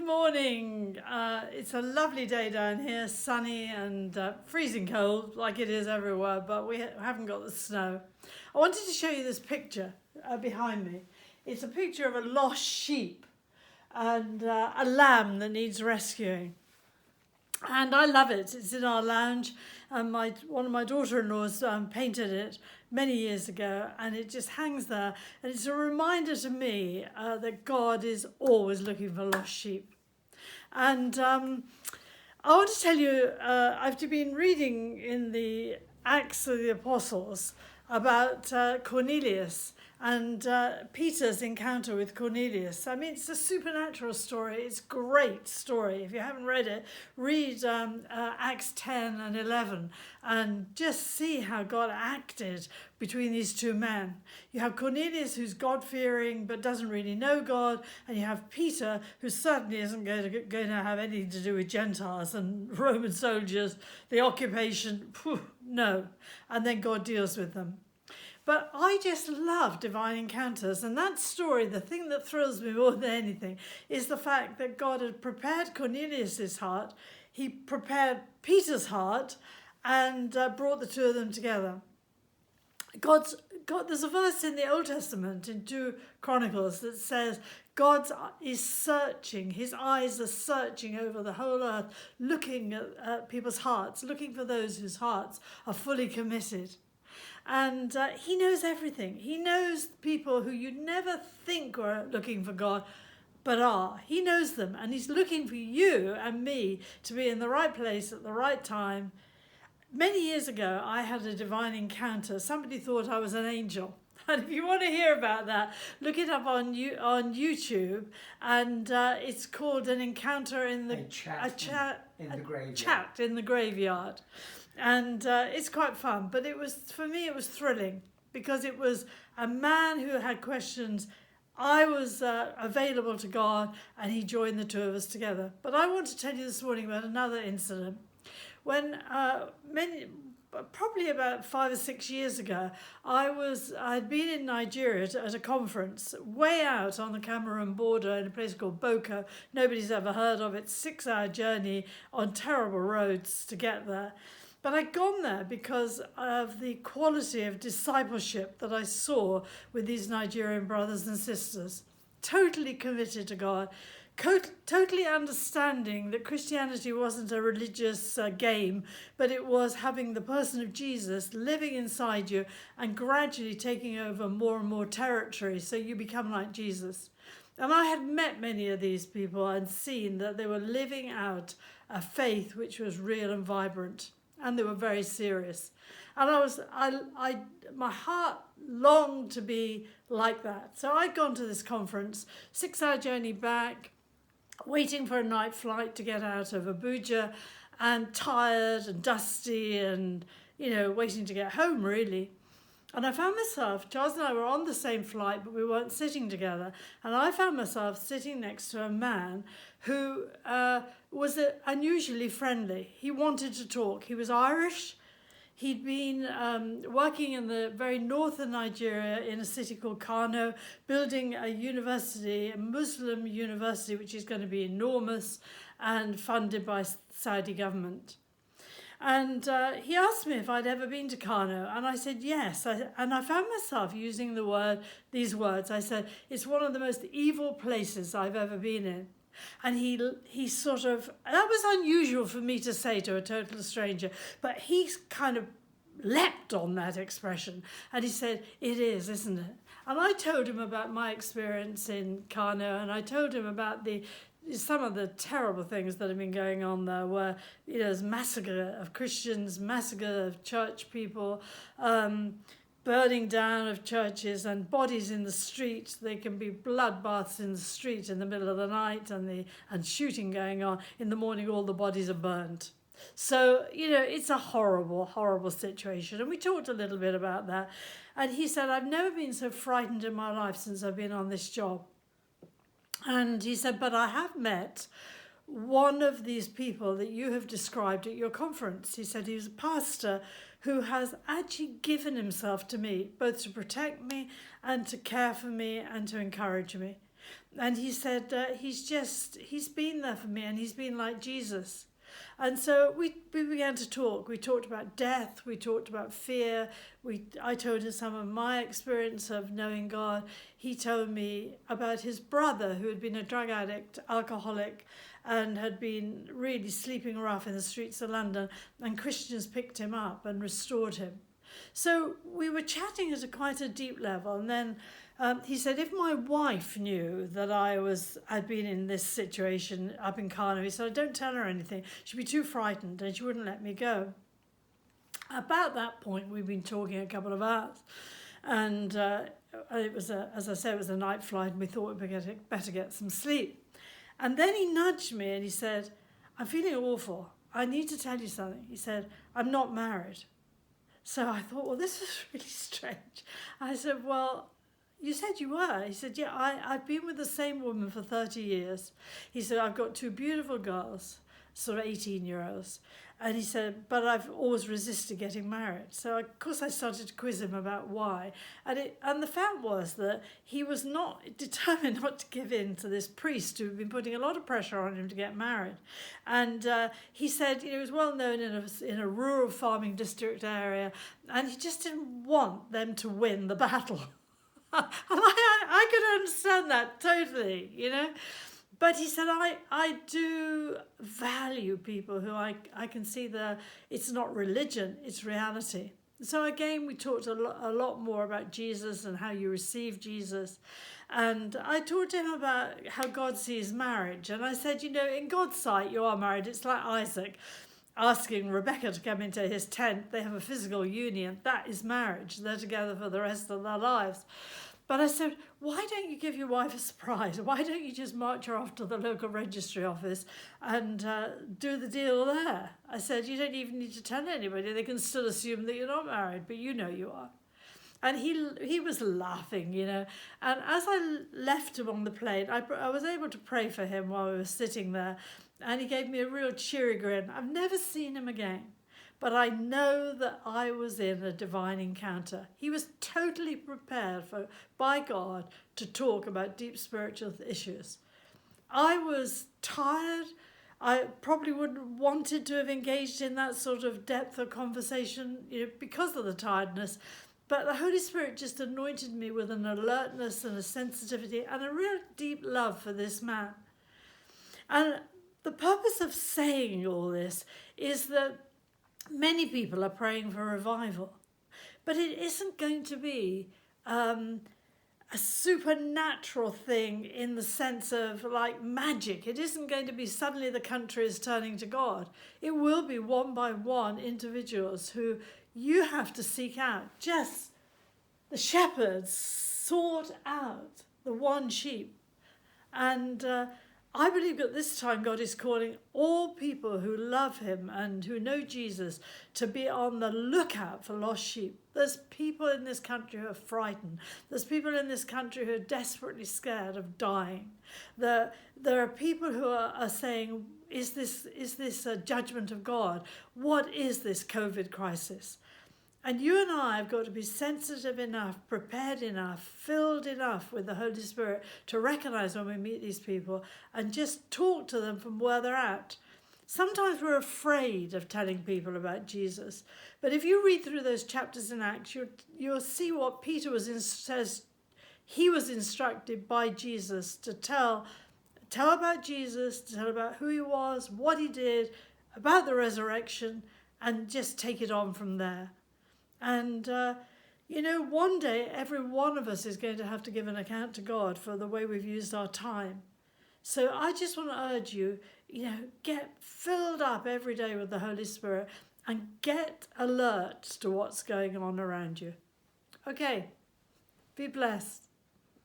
morning. It's a lovely day down here, sunny and freezing cold like it is everywhere, but we haven't got the snow. I wanted to show you this picture behind me. It's a picture of a lost sheep and a lamb that needs rescuing. And I love it. It's in our lounge, and one of my daughter-in-laws painted it many years ago, and it just hangs there. And it's a reminder to me that God is always looking for lost sheep. And I want to tell you, I've been reading in the Acts of the Apostles about Cornelius and Peter's encounter with Cornelius. I mean, it's a supernatural story. It's a great story. If you haven't read it, read Acts 10 and 11 and just see how God acted between these two men. You have Cornelius, who's God-fearing but doesn't really know God, and you have Peter, who certainly isn't going to have anything to do with Gentiles and Roman soldiers, the occupation, no. And then God deals with them. But I just love divine encounters, and that story, the thing that thrills me more than anything, is the fact that God had prepared Cornelius' heart, he prepared Peter's heart, and brought the two of them together. God, there's a verse in the Old Testament, in 2 Chronicles, that says God is searching, his eyes are searching over the whole earth, looking at people's hearts, looking for those whose hearts are fully committed. And he knows everything. He knows people who you'd never think were looking for God, but are. He knows them, and he's looking for you and me to be in the right place at the right time. Many years ago, I had a divine encounter. Somebody thought I was an angel. And if you want to hear about that, look it up on YouTube. And it's called An Encounter in the... A chat in the graveyard. Chat in the graveyard. And it's quite fun, but for me it was thrilling, because it was a man who had questions. I was available to God, and he joined the two of us together. But I want to tell you this morning about another incident. When probably about 5 or 6 years ago, I'd been in Nigeria at a conference way out on the Cameroon border in a place called Boko. Nobody's ever heard of it. 6-hour journey on terrible roads to get there. But I'd gone there because of the quality of discipleship that I saw with these Nigerian brothers and sisters. Totally committed to God, totally understanding that Christianity wasn't a religious game, but it was having the person of Jesus living inside you and gradually taking over more and more territory so you become like Jesus. And I had met many of these people and seen that they were living out a faith which was real and vibrant. And they were very serious. And my heart longed to be like that. So I'd gone to this conference, 6-hour journey back, waiting for a night flight to get out of Abuja, and tired and dusty and, waiting to get home, really. And I found myself, Charles and I were on the same flight, but we weren't sitting together. And I found myself sitting next to a man who was unusually friendly. He wanted to talk. He was Irish. He'd been working in the very north of Nigeria in a city called Kano, building a university, a Muslim university, which is going to be enormous and funded by Saudi government. And he asked me if I'd ever been to Kano, and I said yes. And I found myself using these words. I said, it's one of the most evil places I've ever been in. And he sort of, that was unusual for me to say to a total stranger, but he kind of leapt on that expression. And he said, it is, isn't it? And I told him about my experience in Kano, and I told him about some of the terrible things that have been going on there, where there's massacre of Christians, massacre of church people, burning down of churches, and bodies in the street. There can be bloodbaths in the street in the middle of the night, and shooting going on. In the morning, all the bodies are burned. So, it's a horrible, horrible situation. And we talked a little bit about that. And he said, I've never been so frightened in my life since I've been on this job. And he said, but I have met one of these people that you have described at your conference. He said he was a pastor who has actually given himself to me, both to protect me and to care for me and to encourage me. And he said, he's been there for me, and he's been like Jesus. And so we began to talk. We talked about death. We talked about fear. I told him some of my experience of knowing God. He told me about his brother, who had been a drug addict, alcoholic, and had been really sleeping rough in the streets of London. And Christians picked him up and restored him. So we were chatting at quite a deep level. And then he said, if my wife knew that I'd been in this situation up in Carno, he said, don't tell her anything. She'd be too frightened and she wouldn't let me go. About that point, we'd been talking a couple of hours. And it was, as I said, it was a night flight, and we thought we'd better get some sleep. And then he nudged me and he said, I'm feeling awful. I need to tell you something. He said, I'm not married. So I thought, well, this is really strange. I said, well, you said you were. He said, yeah, I've been with the same woman for 30 years. He said, I've got two beautiful girls, sort of 18-year-olds. And he said, but I've always resisted getting married. So, of course, I started to quiz him about why. And the fact was that he was not determined not to give in to this priest who had been putting a lot of pressure on him to get married. And he said it was well known in a rural farming district area, and he just didn't want them to win the battle. And I could understand that totally, you know. But he said, I do value people who I can see it's not religion, it's reality. So again, we talked a lot more about Jesus and how you receive Jesus. And I talked to him about how God sees marriage. And I said, you know, in God's sight, you are married. It's like Isaac asking Rebecca to come into his tent. They have a physical union. That is marriage. They're together for the rest of their lives. But I said, why don't you give your wife a surprise? Why don't you just march her off to the local registry office and do the deal there? I said, you don't even need to tell anybody. They can still assume that you're not married, but you know you are. And he was laughing, you know. And as I left him on the plane, I was able to pray for him while we were sitting there. And he gave me a real cheery grin. I've never seen him again. But I know that I was in a divine encounter. He was totally prepared by God to talk about deep spiritual issues. I was tired. I probably wouldn't have wanted to have engaged in that sort of depth of conversation, you know, because of the tiredness. But the Holy Spirit just anointed me with an alertness and a sensitivity and a real deep love for this man. And the purpose of saying all this is that many people are praying for revival, but it isn't going to be a supernatural thing in the sense of like magic. It isn't going to be suddenly the country is turning to God. It will be one by one individuals who you have to seek out. Just the shepherds sought out the one sheep. And I believe at this time God is calling all people who love him and who know Jesus to be on the lookout for lost sheep. There's people in this country who are frightened. There's people in this country who are desperately scared of dying. There are people who are saying, is this a judgment of God? What is this COVID crisis? And you and I have got to be sensitive enough, prepared enough, filled enough with the Holy Spirit to recognize when we meet these people and just talk to them from where they're at. Sometimes we're afraid of telling people about Jesus. But if you read through those chapters in Acts, you'll see what Peter says. He was instructed by Jesus to tell about Jesus, to tell about who he was, what he did, about the resurrection, and just take it on from there. And, you know, one day every one of us is going to have to give an account to God for the way we've used our time. So I just want to urge you, you know, get filled up every day with the Holy Spirit and get alert to what's going on around you. Okay, be blessed.